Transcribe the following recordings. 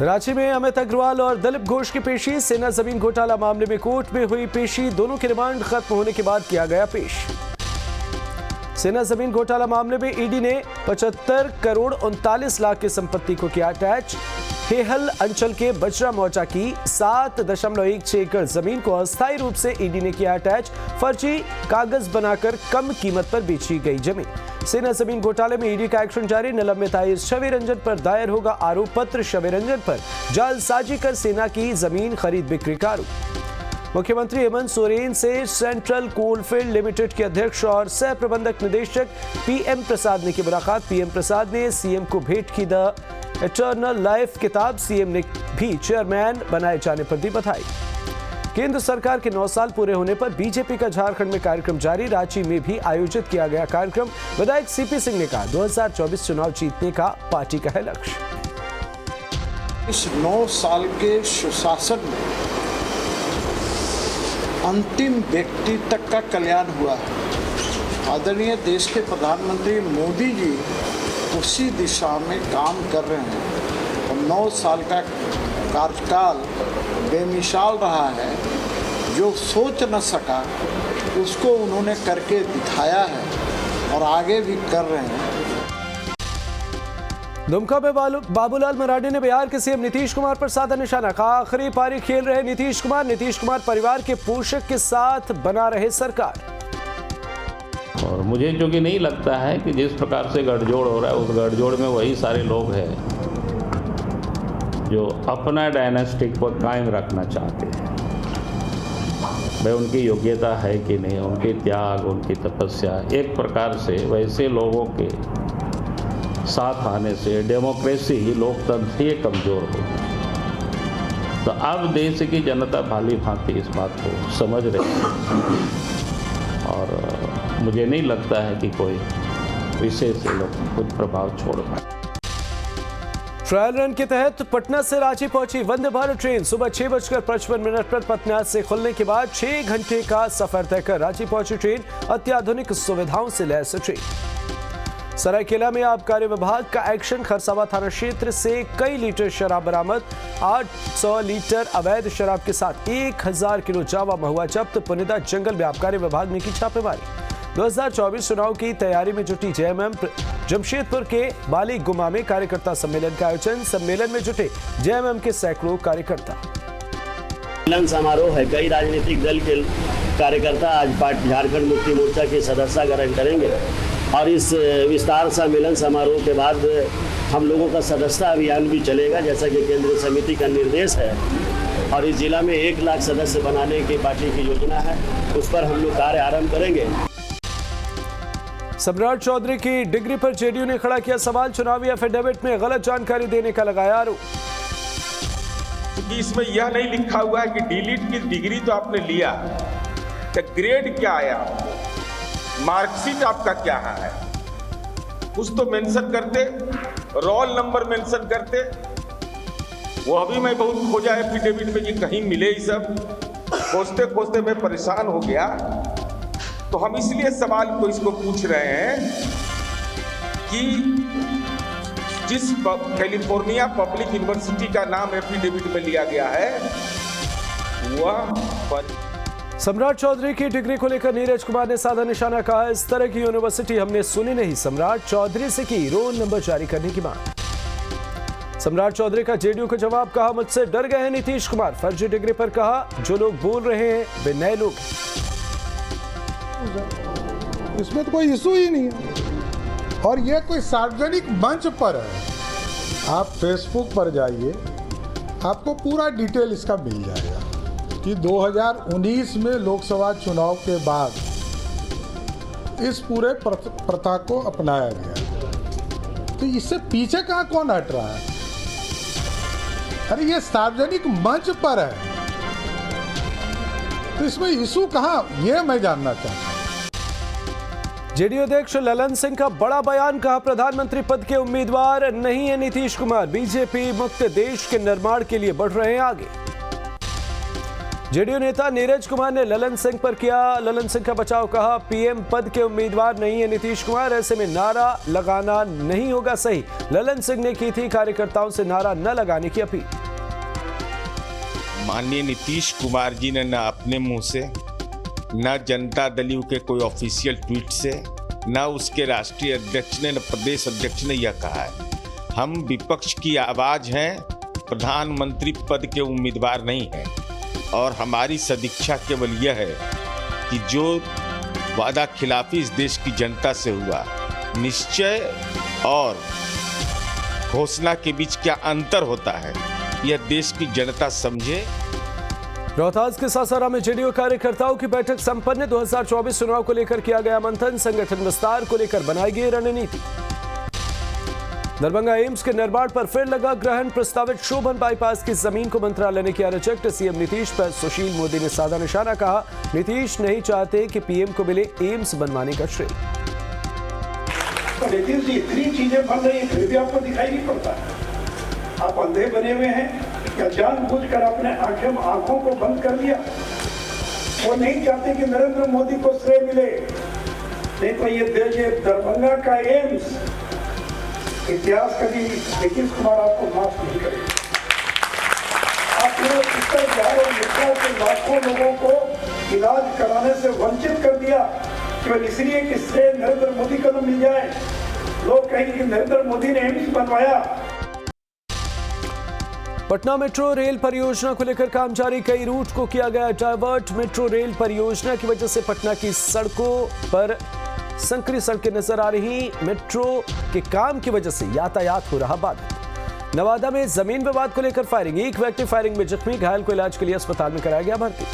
रांची में अमित अग्रवाल और दिलीप घोष की पेशी। सेना जमीन घोटाला मामले में कोर्ट में हुई पेशी। दोनों के रिमांड खत्म होने के बाद किया गया पेश। सेना जमीन घोटाला मामले में ईडी ने 75 करोड़ 39 लाख की संपत्ति को किया अटैच। हेहल अंचल के बजरा मोर्चा की 7.16 एकड़ जमीन को अस्थायी रूप से ईडी ने किया अटैच। फर्जी कागज बनाकर कम कीमत पर बेची गई जमीन। सेना जमीन घोटाले में ईडी का एक्शन जारी। निलंबित आईएएस छवि रंजन पर दायर होगा आरोप पत्र। छवि रंजन पर जालसाजी कर सेना की जमीन खरीद बिक्री का आरोप। मुख्यमंत्री हेमंत सोरेन से सेंट्रल कोलफील्ड लिमिटेड के अध्यक्ष और सह प्रबंधक निदेशक पीएम प्रसाद ने की मुलाकात। पीएम प्रसाद ने सीएम को भेंट की द इटर्नल लाइफ किताब। सीएम ने भी चेयरमैन बनाए जाने पर दी बधाई। केंद्र सरकार के 9 साल पूरे होने पर बीजेपी का झारखंड में कार्यक्रम जारी। रांची में भी आयोजित किया गया कार्यक्रम। विधायक सीपी सिंह ने कहा 2024 चुनाव जीतने का पार्टी का है लक्ष्य। इस 9 साल के सुशासन में अंतिम व्यक्ति तक का कल्याण हुआ है। आदरणीय देश के प्रधानमंत्री मोदी जी उसी दिशा में काम कर रहे हैं और 9 साल का कार्यकाल बेमिसाल रहा है। जो सोच न सका उसको उन्होंने करके दिखाया है और आगे भी कर रहे हैं। दुमका में बाबूलाल मरांडी ने बिहार के सीएम नीतीश कुमार पर साधा निशाना। कहा आखिरी पारी खेल रहे नीतीश कुमार परिवार के पोषक के साथ बना रहे सरकार। और मुझे जो कि नहीं लगता है कि जिस प्रकार से गठजोड़ हो रहा है उस गठजोड़ में वही सारे लोग हैं जो अपना डायनेस्टिक को कायम रखना चाहते हैं। भाई उनकी योग्यता है कि नहीं, उनके त्याग, उनकी तपस्या, एक प्रकार से वैसे लोगों के साथ आने से डेमोक्रेसी ही, लोकतंत्र ही कमज़ोर होगी। तो अब देश की जनता भाली भांति इस बात को समझ रही है और मुझे नहीं लगता है कि कोई विशेष लोग कुछ प्रभाव छोड़ पाए। ट्रायल रन के तहत पटना से रांची पहुंची वंदे भारत ट्रेन। सुबह 6:55 पर पटना से खुलने के बाद 6 घंटे का सफर तय कर रांची पहुंची ट्रेन। अत्याधुनिक सुविधाओं से लैस ट्रेन। सरायकेला में आबकारी विभाग का एक्शन। खरसावा थाना क्षेत्र से कई लीटर शराब बरामद। 800 लीटर अवैध शराब के साथ 1000 किलो जावा महुआ जब्त। पुनिदा जंगल में आबकारी विभाग ने की छापेमारी। 2024 चुनाव की तैयारी में जुटी जेएमएम। जमशेदपुर के बाली गुमा में कार्यकर्ता सम्मेलन का आयोजन। सम्मेलन में जुटे जेएमएम के सैकड़ों कार्यकर्ता। मिलन समारोह है। कई राजनीतिक दल के कार्यकर्ता आज झारखंड मुक्ति मोर्चा के सदस्यता ग्रहण करेंगे और इस विस्तार सम्मेलन समारोह के बाद हम लोगों का सदस्यता अभियान भी चलेगा, जैसा कि केंद्रीय समिति का निर्देश है। और इस जिला में 1 लाख सदस्य बनाने की पार्टी की योजना है, उस पर हम लोग कार्य आरंभ करेंगे। सम्राट चौधरी की डिग्री पर जेडीयू ने खड़ा किया सवाल। चुनावी एफिडेविट में गलत जानकारी देने का लगाया आरोप। क्योंकि इसमें यह नहीं लिखा हुआ है कि डीलिट की डिग्री तो आपने लिया, तो ग्रेड क्या आया, मार्कशीट आपका क्या है, कुछ तो मेंशन करते, रोल नंबर मेंशन करते। वो अभी मैं बहुत खोजा एफिडेविट में कि कहीं मिले ही सब, खोजते खोजते मैं परेशान हो गया। तो हम इसलिए सवाल को इसको पूछ रहे हैं कि जिस कैलिफोर्निया पब्लिक यूनिवर्सिटी का नाम एफिडेविट में लिया गया है वह सम्राट चौधरी की डिग्री को लेकर नीरज कुमार ने साधा निशाना। कहा इस तरह की यूनिवर्सिटी हमने सुनी नहीं। सम्राट चौधरी से की रोल नंबर जारी करने की मांग। सम्राट चौधरी का जेडीयू को जवाब। कहा मुझसे डर गए हैं नीतीश कुमार। फर्जी डिग्री पर कहा जो लोग बोल रहे हैं वे नए लोग। इसमें तो कोई इशू ही नहीं है और ये कोई सार्वजनिक मंच पर है। आप फेसबुक पर जाइए, आपको पूरा डिटेल इसका मिल जाएगा कि 2019 में लोकसभा चुनाव के बाद इस पूरे प्रथा को अपनाया गया। तो इससे पीछे कहाँ कौन हट रहा है? अरे ये सार्वजनिक मंच पर है, तो इसमें इशू कहाँ, ये मैं जानना चाहता हूँ। जेडीयू अध्यक्ष ललन सिंह का बड़ा बयान। कहा प्रधानमंत्री पद के उम्मीदवार नहीं है नीतीश कुमार। बीजेपी मुक्त देश के निर्माण के लिए बढ़ रहे हैं आगे। जेडीयू नेता नीरज कुमार ने ललन सिंह पर किया ललन सिंह का बचाव, कहा पीएम पद के उम्मीदवार नहीं है नीतीश कुमार, ऐसे में नारा लगाना नहीं होगा सही। ललन सिंह ने की थी कार्यकर्ताओं से नारा न लगाने की अपील। माननीय नीतीश कुमार जी ने न अपने मुंह से, न जनता दल यू के कोई ऑफिशियल ट्वीट से, न उसके राष्ट्रीय अध्यक्ष ने, न प्रदेश अध्यक्ष ने यह कहा है। हम विपक्ष की आवाज हैं, प्रधानमंत्री पद के उम्मीदवार नहीं हैं। और हमारी सदिच्छा केवल यह है कि जो वादा खिलाफी इस देश की जनता से हुआ, निश्चय और घोषणा के बीच क्या अंतर होता है, यह देश की जनता समझे। रोहतास के सासाराम में जेडीयू कार्यकर्ताओं की बैठक संपन्न। 2024 चुनाव को लेकर किया गया मंथन, संगठन विस्तार को लेकर बनाई गई रणनीति। दरभंगा एम्स के निर्माण पर फिर लगा ग्रहण, प्रस्तावित शोभन बाईपास की जमीन को मंत्रालय ने किया रिजेक्ट। सीएम नीतीश पर सुशील मोदी ने साधा निशाना, कहा नीतीश नहीं चाहते कि पीएम को मिले एम्स बनवाने का श्रेय। नीतीश जी इतनी चीजें बन रही है फिर भी आपको दिखाई नहीं पड़ता है। आप अंधे बने हुए हैं या जानबूझकर अपने आंखों को बंद कर लिया। वो नहीं चाहते कि नरेंद्र मोदी को श्रेय मिले, नहीं तो ये दरभंगा का एम्स इतिहास कभी नीतीश कुमार आपको माफ नहीं करेगा। आपने उत्तर बिहार और मिथिला के लाखों लोगों को इलाज कराने से वंचित कर दिया केवल इसलिए कि श्रेय नरेंद्र मोदी को न मिल जाए। लोग कहेंगे कि नरेंद्र मोदी ने एम्स बनवाया। पटना मेट्रो रेल परियोजना को लेकर काम जारी, कई रूट को किया गया डायवर्ट। मेट्रो रेल परियोजना की वजह से पटना की सड़कों पर संकरी सड़कें नजर आ रही। मेट्रो के काम की वजह से यातायात हो रहा बाधित। नवादा में जमीन विवाद को लेकर फायरिंग, एक व्यक्ति फायरिंग में जख्मी, घायल को इलाज के लिए अस्पताल में कराया गया भर्ती।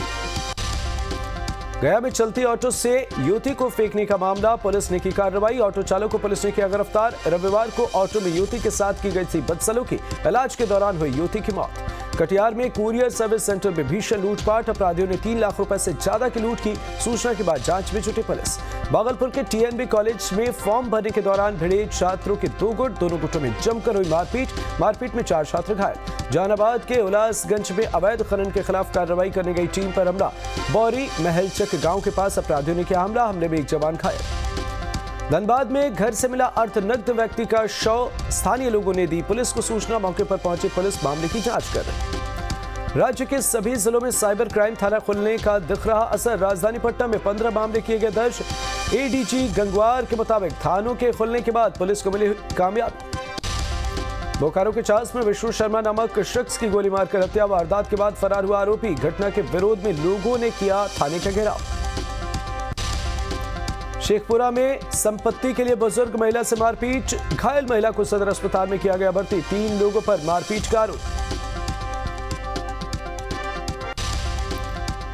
गया में चलती ऑटो से युवती को फेंकने का मामला, पुलिस ने की कार्रवाई, ऑटो चालक को पुलिस ने किया गिरफ्तार। रविवार को ऑटो में युवती के साथ की गई थी बदसलूकी, इलाज के दौरान हुई युवती की मौत। कटिहार में कुरियर सर्विस सेंटर में भीषण लूटपाट, अपराधियों ने 3 लाख रुपए से ज्यादा की लूट की, सूचना के बाद जांच में जुटी पुलिस। भागलपुर के टीएनबी कॉलेज में फॉर्म भरने के दौरान भिड़े छात्रों के 2 गुट, दोनों गुटों में जमकर हुई मारपीट में 4 छात्र घायल। जहानाबाद के उल्लासगंज में अवैध खनन के खिलाफ कार्रवाई करने गई टीम पर हमला, बौरी महलचक गांव के पास अपराधियों ने किया हमला, हमले में 1 जवान घायल। धनबाद में घर से मिला अर्धनग्न व्यक्ति का शव, स्थानीय लोगों ने दी पुलिस को सूचना, मौके पर पहुंची पुलिस मामले की जांच कर रही। राज्य के सभी जिलों में साइबर क्राइम थाना खुलने का दिख रहा असर, राजधानी पटना में 15 मामले किए गए दर्ज। एडीजी गंगवार के मुताबिक थानों के खुलने के बाद पुलिस को मिली कामयाबी। बोकारो के चास में विष्णु शर्मा नामक शख्स की गोली मारकर हत्या, वारदात के बाद फरार हुआ आरोपी, घटना के विरोध में लोगों ने किया थाने का घेराव। शेखपुरा में संपत्ति के लिए बुजुर्ग महिला से मारपीट, घायल महिला को सदर अस्पताल में किया गया भर्ती, 3 लोगों पर मारपीट का आरोप।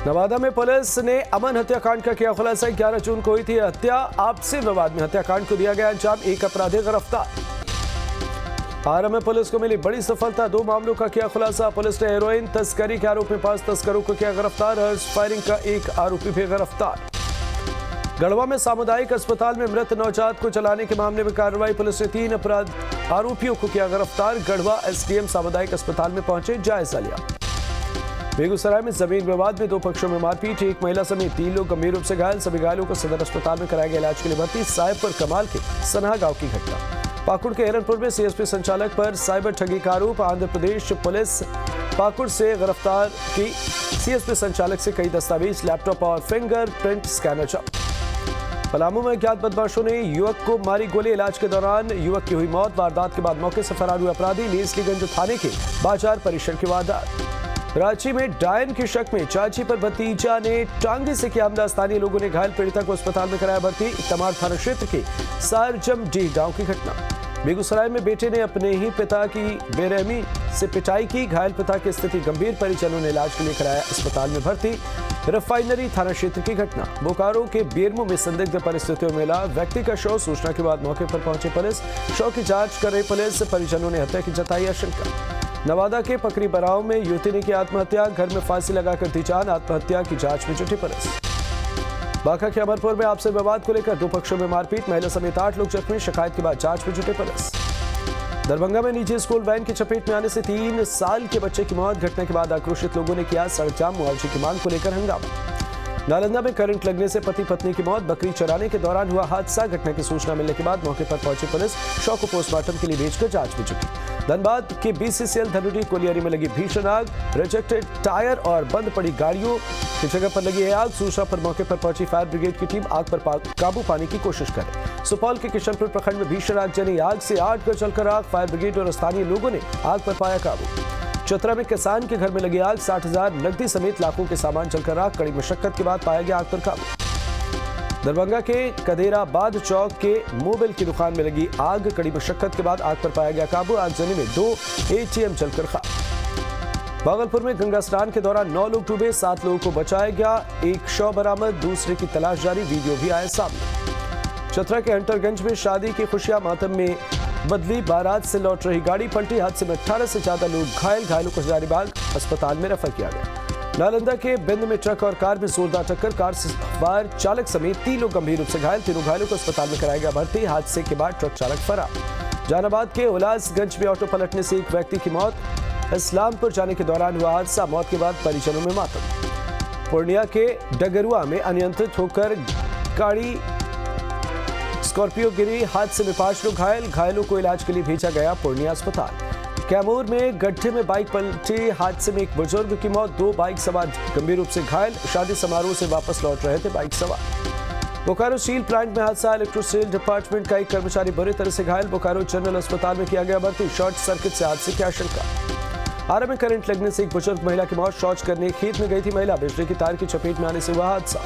नवादा में पुलिस ने अमन हत्याकांड का किया खुलासा, 11 जून को हुई थी हत्या, आपसी विवाद में हत्याकांड को दिया गया अंजाम, 1 अपराधी गिरफ्तार। आरा में पुलिस को मिली बड़ी सफलता, 2 मामलों का किया खुलासा, पुलिस ने हेरोइन तस्करी के आरोप में 5 तस्करों को किया गिरफ्तार, हर्ष फायरिंग का 1 आरोपी भी गिरफ्तार। गढ़वा में सामुदायिक अस्पताल में मृत नवजात को चलाने के मामले में कार्रवाई, पुलिस ने 3 अपराध आरोपियों को किया गिरफ्तार, गढ़वा एसडीएम सामुदायिक अस्पताल में पहुंचे, जायजा लिया। बेगूसराय में जमीन विवाद में 2 पक्षों में मारपीट, 1 महिला समेत 3 लोग गंभीर रूप से घायल, सभी घायलों को सदर अस्पताल में कराया गया इलाज के लिए भर्ती। साहेबपुर कमाल के सनहा गांव की घटना, पाकुड़ के एरनपुर में सीएसपी संचालक पर साइबर ठगी का आरोप, आंध्र प्रदेश पुलिस पाकुड़ से गिरफ्तार की सीएसपी संचालक से कई दस्तावेज, लैपटॉप और फिंगर प्रिंट स्कैनर जब्त। पलामू में अज्ञात बदमाशों ने युवक को मारी गोली, इलाज के दौरान युवक की हुई मौत, वारदात के बाद मौके से फरार हुए अपराधी, नेसलीगंज थाने के बाजार परिसर की वारदात। रांची में डायन के शक में चाची पर भतीजा ने टांगे से किया हमला, स्थानीय लोगों ने घायल पीड़िता को अस्पताल में कराया भर्ती। तमाड़ थाना क्षेत्र के सारजमडीह गांव की घटना। बेगूसराय में बेटे ने अपने ही पिता की बेरहमी से पिटाई की, घायल पिता की स्थिति गंभीर, परिजनों ने इलाज के लिए कराया अस्पताल में भर्ती। रिफाइनरी थाना क्षेत्र की घटना। बोकारो के बेरमो में संदिग्ध परिस्थितियों में मिला व्यक्ति का शव, सूचना के बाद मौके पर पहुंची पुलिस, शव की जांच कर रही पुलिस, परिजनों ने हत्या की जताई आशंका। नवादा के पकरी बराव में युवती ने की आत्महत्या, घर में फांसी लगाकर दी जान, आत्महत्या की जांच में जुटी पुलिस। बांका के अमरपुर में आपसी विवाद को लेकर 2 पक्षों में मारपीट, महिला समेत 8 लोग जख्मी, शिकायत के बाद जांच में जुटे पुलिस। दरभंगा में निजी स्कूल वैन की चपेट में आने से 3 साल के बच्चे की मौत। घटना के बाद आक्रोशित लोगों ने किया सड़क जाम, मुआवजे की मांग को लेकर हंगामा। नालंदा में करंट लगने से पति पत्नी की मौत। बकरी चराने के दौरान हुआ हादसा। घटना की सूचना मिलने के बाद मौके पर पहुंची पुलिस शव को पोस्टमार्टम के लिए भेजकर जांच में जुटी। धनबाद के बीसीसीएल धनुरी कोलियरी में लगी भीषण आग। रिजेक्टेड टायर और बंद पड़ी गाड़ियों की जगह पर लगी है आग। सूचना पर मौके पर पहुंची फायर ब्रिगेड की टीम आग पर काबू पाने की कोशिश करे। सुपौल के किशनपुर प्रखंड में भीषण आग जली। आग से 8 घर जलकर आग। फायर ब्रिगेड और स्थानीय लोगों ने आग पर पाया काबू। चतरा में किसान के घर में लगी आग। 60,000 नकदी समेत लाखों के सामान जलकर आग। कड़ी मशक्कत के बाद पाया गया आग पर काबू। दरभंगा के कदेराबाद चौक के मोबिल की दुकान में लगी आग। कड़ी मशक्कत के बाद आग पर पाया गया काबू। आगजनी में 2 ATM जलकर खाक। भागलपुर में गंगा स्नान के दौरान 9 लोग डूबे, 7 लोगों को बचाया गया। एक शव बरामद, दूसरे की तलाश जारी। वीडियो भी आए सामने। चतरा के हंटरगंज में शादी की खुशियां मातम में बदली। बारात से लौट रही गाड़ी पलटी। हादसे में 18 से ज्यादा लोग घायल। घायलों को हजारीबाग अस्पताल में रेफर किया गया। नालंदा के बिंद में ट्रक और कार में जोरदार टक्कर। कार से सवार चालक समेत 3 लोग गंभीर रूप से घायल। तीनों घायलों को अस्पताल में कराया गया भर्ती। हादसे के बाद ट्रक चालक फरार। जहानाबाद के उल्लासगंज में ऑटो पलटने से एक व्यक्ति की मौत। इस्लामपुर जाने के दौरान हुआ हादसा। मौत के बाद परिजनों में मातम। पूर्णिया के डगरुआ में अनियंत्रित होकर गाड़ी स्कॉर्पियो गिरी। हादसे में 5 लोग घायल। घायलों को इलाज के लिए भेजा गया पूर्णिया अस्पताल। कैमूर में गड्ढे में बाइक पलटी। हादसे में एक बुजुर्ग की मौत। 2 बाइक सवार गंभीर रूप से घायल। शादी समारोह से वापस लौट रहे थे बाइक सवार। बोकारो स्टील प्लांट में हादसा। इलेक्ट्रोस्टील डिपार्टमेंट का एक कर्मचारी बुरी तरह से घायल। बोकारो जनरल अस्पताल में किया गया भर्ती। शॉर्ट सर्किट से हादसे की आशंका। आरा में करंट लगने से एक बुजुर्ग महिला की मौत। शौच करने खेत में गई थी महिला। बिजली की तार की चपेट में आने से हुआ हादसा।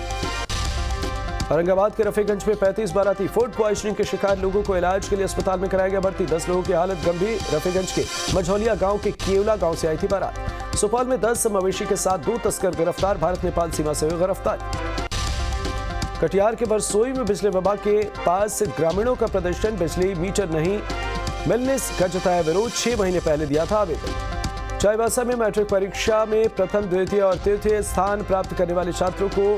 औरंगाबाद के रफीगंज में 35 बाराती फूड पॉइजनिंग के शिकार लोगों को इलाज के लिए अस्पताल में कराया गया भर्ती। 10 लोगों की हालत गंभीर। रफीगंज के मझौलिया गांव के केवला गांव से आई थी बारात। सुपौल में 10 मवेशी के साथ 2 तस्कर गिरफ्तार। भारत नेपाल सीमा से हुई गिरफ्तार। कटिहार के बरसोई में बिजली विभाग के पास ग्रामीणों का प्रदर्शन। बिजली मीटर नहीं मिलने का जताया विरोध। 6 महीने पहले दिया था आवेदन। चाईबासा में मैट्रिक परीक्षा में प्रथम, द्वितीय और तृतीय स्थान प्राप्त करने वाले छात्रों को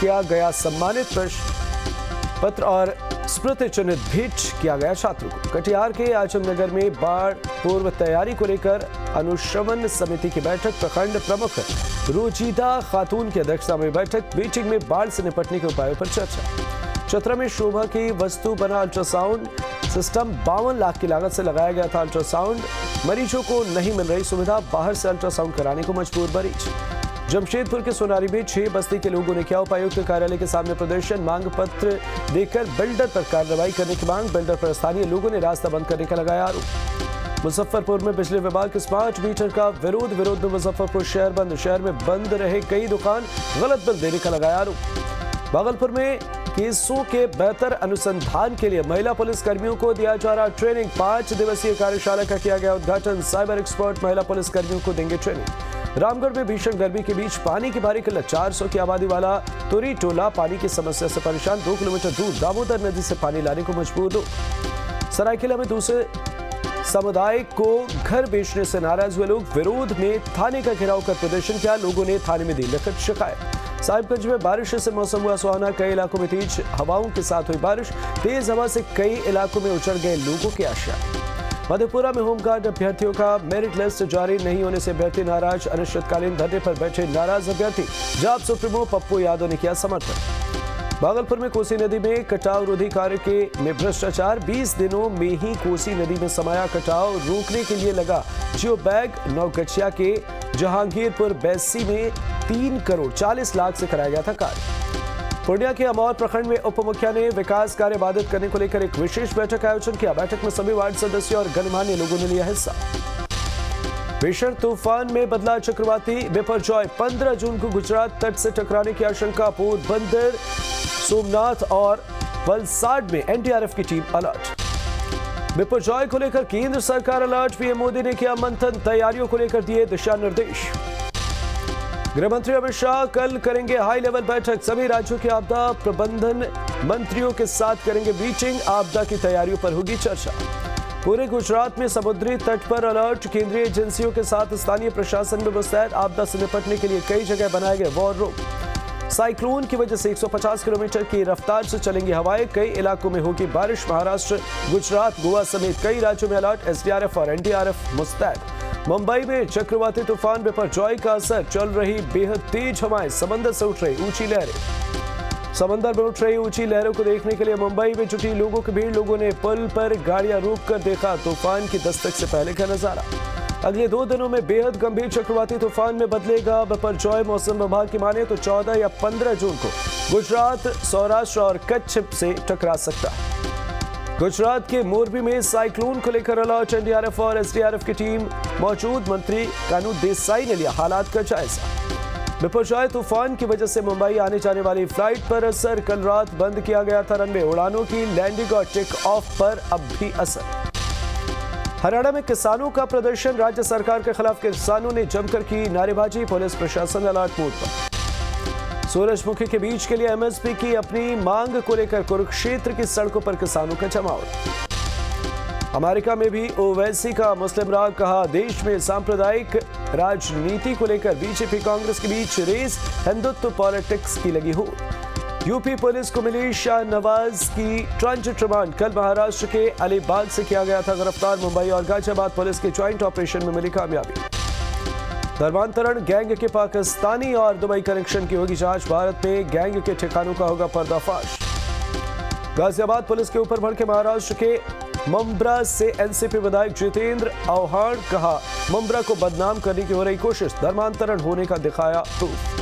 किया गया सम्मानित। प्रश्न पत्र और स्मृति चिन्ह भेंट किया गया छात्रों को। कटिहार के आजमनगर में बाढ़ पूर्व तैयारी को लेकर अनुश्रवण समिति की बैठक। प्रखंड प्रमुख रोजीदा खातून की अध्यक्षता में बैठक। मीटिंग में बाढ़ से निपटने के उपायों पर चर्चा। चतरा में शोभा की वस्तु बना अल्ट्रासाउंड सिस्टम। 52 लाख की लागत से लगाया गया था अल्ट्रासाउंड। मरीजों को नहीं मिल रही सुविधा। बाहर से अल्ट्रासाउंड कराने को मजबूर मरीज। जमशेदपुर के सोनारी में 6 बस्ती के लोगों ने किया उपायुक्त कार्यालय के सामने प्रदर्शन। मांग पत्र देकर बिल्डर पर कार्रवाई करने की मांग। बिल्डर पर स्थानीय लोगों ने रास्ता बंद करने का लगाया आरोप। मुजफ्फरपुर में बिजली विभाग के स्मार्ट मीटर का विरोध में मुजफ्फरपुर शहर बंद। शहर में बंद रहे कई दुकान। गलत बिल देने का लगाया आरोप। भागलपुर में केसों के बेहतर अनुसंधान के लिए महिला पुलिस कर्मियों को दिया जा रहा ट्रेनिंग। 5 दिवसीय कार्यशाला का किया गया उद्घाटन। साइबर एक्सपर्ट महिला पुलिस कर्मियों को देंगे ट्रेनिंग। रामगढ़ में भीषण गर्मी के बीच पानी की भारी किल्लत। 400 की आबादी वाला तुरी टोला पानी की समस्या से परेशान। 2 किलोमीटर दूर दामोदर नदी से पानी लाने को मजबूर लोग। सरायकेला में दूसरे समुदाय को घर बेचने से नाराज हुए लोग। विरोध में थाने का घेराव कर प्रदर्शन किया। लोगों ने थाने में दी लिखित शिकायत। साहिबगंज में बारिश से मौसम हुआ सुहावना। कई इलाकों में तेज हवाओं के साथ हुई बारिश। तेज हवा से कई इलाकों में उचड़ गए लोगों के आशा। मधेपुरा में होमगार्ड अभ्यर्थियों का मेरिट लिस्ट जारी नहीं होने से अभ्यर्थी नाराज। अनिश्चितकालीन धरने पर बैठे नाराज अभ्यर्थी। जाप सुप्रीमो पप्पू यादव ने किया समर्थन। भागलपुर में कोसी नदी में कटाव रोधी कार्य में भ्रष्टाचार। 20 दिनों में ही कोसी नदी में समाया कटाव रोकने के लिए लगा जियो बैग। नौगछिया के जहांगीरपुर बैसी में 3 करोड़ 40 लाख से कराया गया था कार्य। पूर्णिया के अमौर प्रखंड में उप मुखिया ने विकास कार्य बाधित करने को लेकर एक विशेष बैठक आयोजन किया। बैठक में सभी वार्ड सदस्य और गणमान्य लोगों ने लिया हिस्सा। भीषण तूफान में बदला चक्रवाती बिपरजॉय। 15 जून को गुजरात तट से टकराने की आशंका। पोरबंदर, सोमनाथ और वलसाड में एनडीआरएफ की टीम अलर्ट। बिपरजॉय को लेकर केंद्र सरकार अलर्ट। पीएम मोदी ने किया मंथन। तैयारियों को लेकर दिए दिशा निर्देश। गृह मंत्री अमित शाह कल करेंगे हाई लेवल बैठक। सभी राज्यों के आपदा प्रबंधन मंत्रियों के साथ करेंगे मीटिंग। आपदा की तैयारियों पर होगी चर्चा। पूरे गुजरात में समुद्री तट पर अलर्ट। केंद्रीय एजेंसियों के साथ स्थानीय प्रशासन में मुस्तैद। आपदा से निपटने के लिए कई जगह बनाए गए वॉर रूम। साइक्लोन की वजह से 150 किलोमीटर की रफ्तार से चलेंगी हवाएं। कई इलाकों में होगी बारिश। महाराष्ट्र, गुजरात, गोवा समेत कई राज्यों में अलर्ट। एसडीआरएफ और एनडीआरएफ मुस्तैद। मुंबई में चक्रवाती तूफान बिपरजॉय का असर। चल रही बेहद तेज हवाएं। समंदर से उठ रही ऊंची लहरें। समंदर में उठ रही ऊंची लहरों को देखने के लिए मुंबई में जुटी लोगों की भीड़। लोगों ने पुल पर गाड़ियां रोककर देखा तूफान की दस्तक से पहले का नजारा। अगले 2 दिनों में बेहद गंभीर चक्रवाती तूफान में बदलेगा बिपरजॉय। मौसम विभाग की माने तो 14 या 15 जून को गुजरात, सौराष्ट्र और कच्छ से टकरा सकता है। गुजरात के मोरबी में साइक्लोन को लेकर अलर्ट। एनडीआरएफ और एसडीआरएफ की टीम मौजूद। मंत्री कानू देसाई ने लिया हालात का जायजा। बिपरजॉय तूफान की वजह से मुंबई आने जाने वाली फ्लाइट पर असर। कल रात बंद किया गया था रनवे। उड़ानों की लैंडिंग और टेक ऑफ पर अब भी असर। हरियाणा में किसानों का प्रदर्शन। राज्य सरकार के खिलाफ किसानों ने जमकर की नारेबाजी। पुलिस प्रशासन अलर्ट मोड पर। सूरजमुखी के बीज के लिए एमएसपी की अपनी मांग को लेकर कुरुक्षेत्र की सड़कों पर किसानों का जमावड़ा। अमेरिका में भी ओवैसी का मुस्लिम राग। कहा देश में सांप्रदायिक राजनीति को लेकर बीजेपी कांग्रेस के बीच रेस। हिंदुत्व पॉलिटिक्स की लगी हो। यूपी पुलिस को मिली शाहनवाज की ट्रांजिट रिमांड। कल महाराष्ट्र के अलीबाग से किया गया था गिरफ्तार। मुंबई और गाजियाबाद पुलिस के ज्वाइंट ऑपरेशन में मिली कामयाबी। धर्मांतरण गैंग के पाकिस्तानी और दुबई कनेक्शन की होगी जांच। भारत में गैंग के ठिकानों का होगा पर्दाफाश। गाजियाबाद पुलिस के ऊपर भड़के महाराष्ट्र के मुंब्रा से एनसीपी विधायक जितेंद्र आव्हाड। कहा मुंब्रा को बदनाम करने की हो रही कोशिश। धर्मांतरण होने का दिखाया प्रूफ।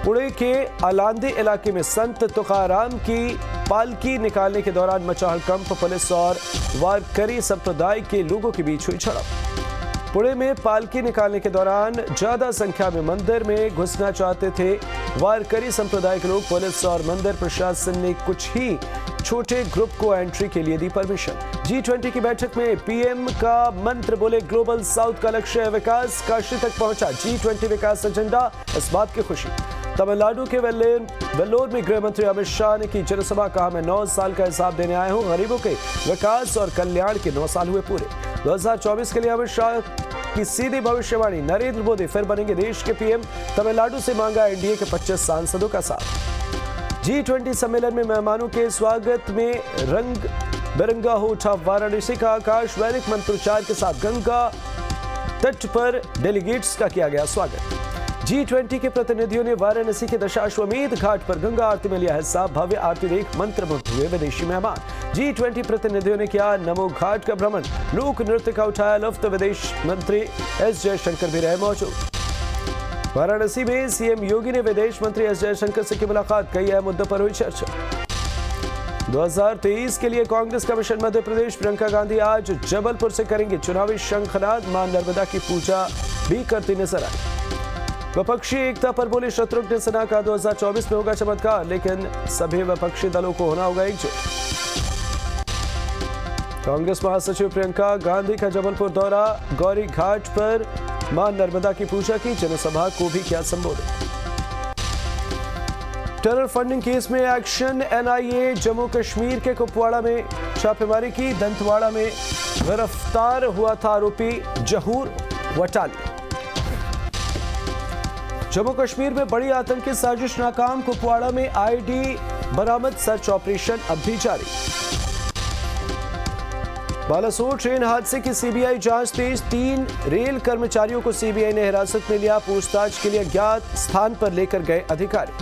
पुणे के अलांदे इलाके में संत तुकाराम की पालकी निकालने के दौरान मचा हड़कंप। पुलिस और वारकरी संप्रदाय के लोगों के बीच हुई झड़प। पुणे में पालकी निकालने के दौरान ज्यादा संख्या में मंदिर में घुसना चाहते थे वारकरी संप्रदाय के लोग। पुलिस और मंदिर प्रशासन ने कुछ ही छोटे ग्रुप को एंट्री के लिए दी परमिशन। G20 की बैठक में पीएम का मंत्र बोले ग्लोबल साउथ का लक्ष्य विकास। काशी तक पहुंचा G20 विकास एजेंडा। इस बात की खुशी। तमिलनाडु के वेल्लोर में गृह मंत्री अमित शाह ने की जनसभा। कहा मैं 9 साल का हिसाब देने आया हूं। गरीबों के विकास और कल्याण के 9 साल हुए पूरे। 2024 के लिए अमित शाह की सीधी भविष्यवाणी। नरेंद्र मोदी फिर बनेंगे देश के पीएम। तमिलनाडु से मांगा एनडीए के 25 सांसदों का साथ। G20 सम्मेलन में मेहमानों के स्वागत में रंग बिरंगा हो उठा वाराणसी का आकाश। वैदिक मंत्रोच्चार के साथ गंगा तट पर डेलीगेट्स का किया गया स्वागत। G20 के प्रतिनिधियों ने वाराणसी के दशाश्वमेध घाट पर गंगा आरती में लिया हिस्सा। भव्य आरती देख मंत्रमुग्ध हुए विदेशी मेहमान। G20 प्रतिनिधियों ने किया नमो घाट का भ्रमण। लोक नृत्य का उठाया लुत्फ। विदेश मंत्री एस जयशंकर भी रहे मौजूद। वाराणसी में सीएम योगी ने विदेश मंत्री एस जयशंकर से की मुलाकात। कई अहम मुद्दों पर हुई चर्चा। 2023 के लिए कांग्रेस का मिशन मध्य प्रदेश। प्रियंका गांधी आज जबलपुर से करेंगे चुनावी शंखनाद। मां नर्मदा की पूजा भी करती नजर आई। विपक्षी एकता पर बोले शत्रुघ्न सिन्हा। का 2024 में होगा चमत्कार, लेकिन सभी विपक्षी दलों को होना होगा एकजुट। कांग्रेस महासचिव प्रियंका गांधी का जबलपुर दौरा। गौरी घाट पर मां नर्मदा की पूजा की। जनसभा को भी किया संबोधित। टेरर फंडिंग केस में एक्शन। एनआईए जम्मू कश्मीर के कुपवाड़ा में छापेमारी की। दंतवाड़ा में गिरफ्तार हुआ था आरोपी जहूर वटाली। जम्मू कश्मीर में बड़ी आतंकी साजिश नाकाम। कुपवाड़ा में आईडी बरामद। सर्च ऑपरेशन अब भी जारी। बालासोर ट्रेन हादसे की सीबीआई जांच तेज। 3 रेल कर्मचारियों को सीबीआई ने हिरासत में लिया। पूछताछ के लिए अज्ञात स्थान पर लेकर गए अधिकारी।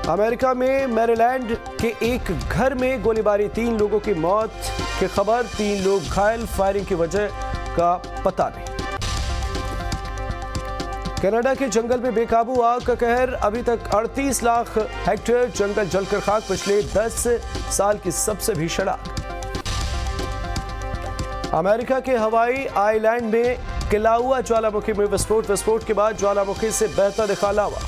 अमेरिका में मैरीलैंड के एक घर में गोलीबारी। 3 लोगों की मौत की खबर। 3 लोग घायल। फायरिंग की वजह का पता नहीं। कनाडा के जंगल में बेकाबू आग का कहर। अभी तक 38 लाख हेक्टेयर जंगल जलकर खाक। पिछले 10 साल की सबसे भीषण आग। अमेरिका के हवाई आइलैंड में किलाउआ ज्वालामुखी में विस्फोट। विस्फोट के बाद ज्वालामुखी से बहता दिखा लावा।